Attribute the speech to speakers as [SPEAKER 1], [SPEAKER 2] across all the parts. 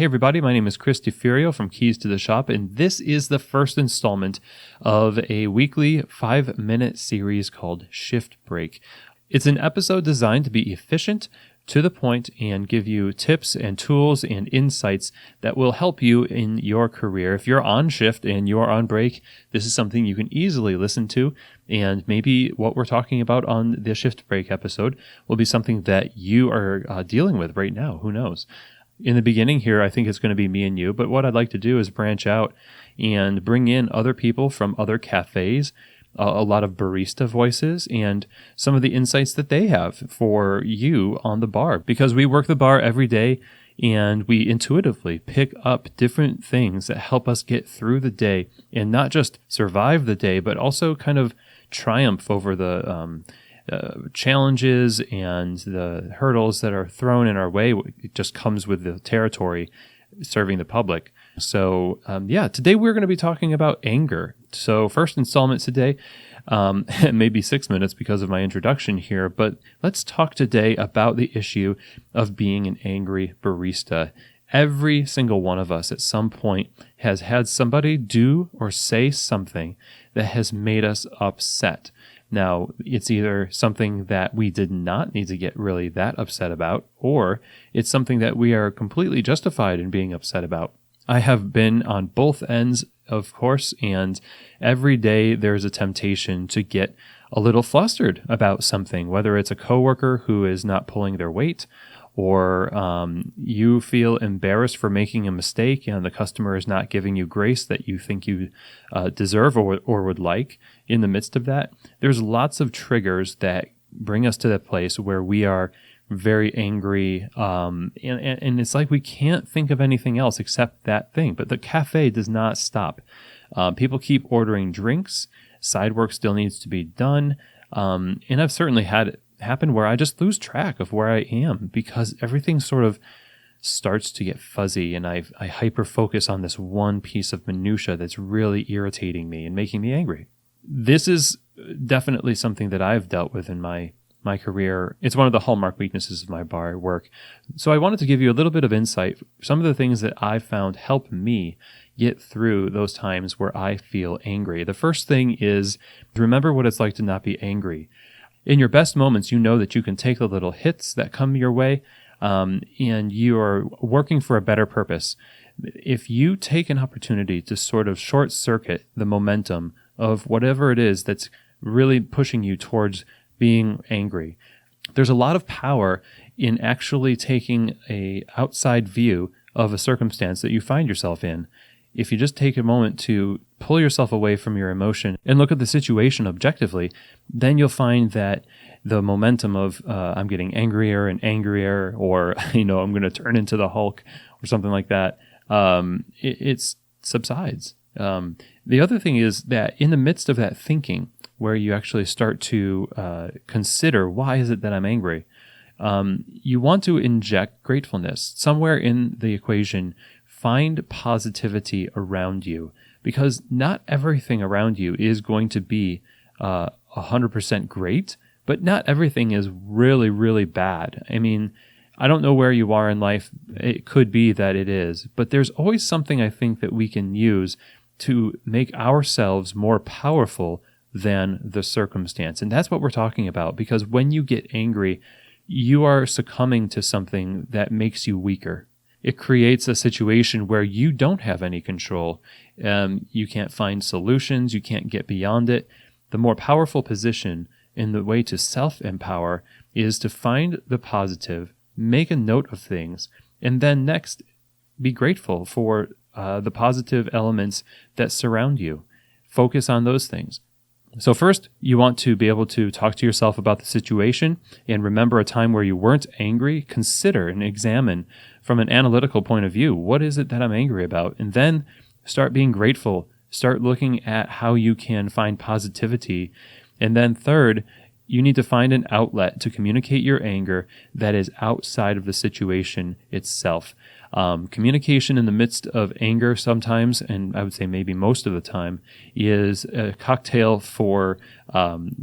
[SPEAKER 1] Hey everybody, my name is Chris DeFurio from Keys to the Shop, and this is the first installment of a weekly 5-minute series called Shift Break. It's an episode designed to be efficient, to the point, and give you tips and tools and insights that will help you in your career. If you're on shift and you're on break, this is something you can easily listen to, and maybe what we're talking about on the Shift Break episode will be something that you are dealing with right now. Who knows? In the beginning here, I think it's going to be me and you, but what I'd like to do is branch out and bring in other people from other cafes, a lot of barista voices, and some of the insights that they have for you on the bar. Because we work the bar every day, and we intuitively pick up different things that help us get through the day, and not just survive the day, but also kind of triumph over the challenges and the hurdles that are thrown in our way. It just comes with the territory serving the public. So today we're going to be talking about anger. So first installment today, maybe 6 minutes because of my introduction here, but let's talk today about the issue of being an angry barista. Every single one of us at some point has had somebody do or say something that has made us upset. Now, it's either something that we did not need to get really that upset about, or it's something that we are completely justified in being upset about. I have been on both ends, of course, and every day there's a temptation to get a little flustered about something, whether it's a coworker who is not pulling their weight, or you feel embarrassed for making a mistake and the customer is not giving you grace that you think you deserve or would like. In the midst of that, there's lots of triggers that bring us to that place where we are very angry, and it's like we can't think of anything else except that thing. But the cafe does not stop. People keep ordering drinks. Side work still needs to be done. And I've certainly had it happen where I just lose track of where I am because everything sort of starts to get fuzzy, and I hyper focus on this one piece of minutia that's really irritating me and making me angry. This is definitely something that I've dealt with in my career. It's one of the hallmark weaknesses of my bar work. So I wanted to give you a little bit of insight, some of the things that I found help me get through those times where I feel angry. The first thing is remember what it's like to not be angry. In your best moments, you know that you can take the little hits that come your way, and you are working for a better purpose. If you take an opportunity to sort of short circuit the momentum of whatever it is that's really pushing you towards being angry, there's a lot of power in actually taking a outside view of a circumstance that you find yourself in. If you just take a moment to pull yourself away from your emotion and look at the situation objectively, then you'll find that the momentum of I'm getting angrier and angrier, or I'm going to turn into the Hulk or something like that, it subsides. The other thing is that in the midst of that thinking, where you actually start to consider, why is it that I'm angry? You want to inject gratefulness. Somewhere in the equation, find positivity around you, because not everything around you is going to be 100% great, but not everything is really, really bad. I mean, I don't know where you are in life. It could be that it is, but there's always something I think that we can use to make ourselves more powerful than the circumstance. And that's what we're talking about, because when you get angry, you are succumbing to something that makes you weaker. It creates a situation where you don't have any control. You can't find solutions. You can't get beyond it. The more powerful position in the way to self-empower is to find the positive, make a note of things, and then next, be grateful for the positive elements that surround you. Focus on those things. So first, you want to be able to talk to yourself about the situation and remember a time where you weren't angry. Consider and examine from an analytical point of view, what is it that I'm angry about? And then start being grateful. Start looking at how you can find positivity. And then third, you need to find an outlet to communicate your anger that is outside of the situation itself. Communication in the midst of anger sometimes, and I would say maybe most of the time, is a cocktail for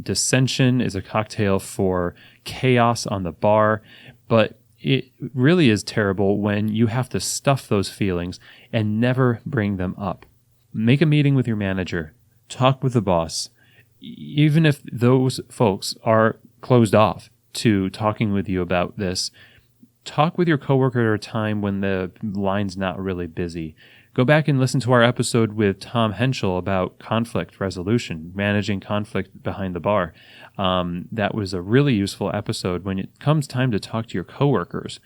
[SPEAKER 1] dissension, is a cocktail for chaos on the bar. But it really is terrible when you have to stuff those feelings and never bring them up. Make a meeting with your manager. Talk with the boss. Even if those folks are closed off to talking with you about this, talk with your coworker at a time when the line's not really busy. Go back and listen to our episode with Tom Henschel about conflict resolution, managing conflict behind the bar. That was a really useful episode when it comes time to talk to your coworkers,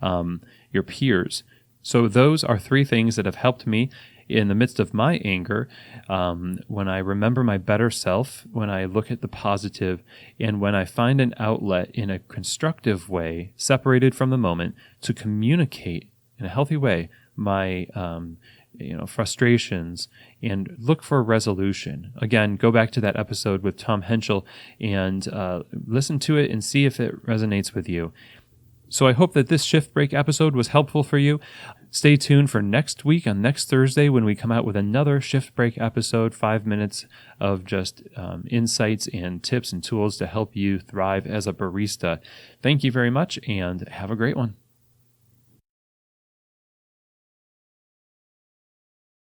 [SPEAKER 1] your peers. So those are 3 things that have helped me in the midst of my anger, when I remember my better self, when I look at the positive, and when I find an outlet in a constructive way, separated from the moment, to communicate in a healthy way my frustrations and look for a resolution. Again, go back to that episode with Tom Henschel and listen to it and see if it resonates with you. So I hope that this Shift Break episode was helpful for you. Stay tuned for next week on next Thursday when we come out with another Shift Break episode, 5 minutes of just insights and tips and tools to help you thrive as a barista. Thank you very much and have a great one.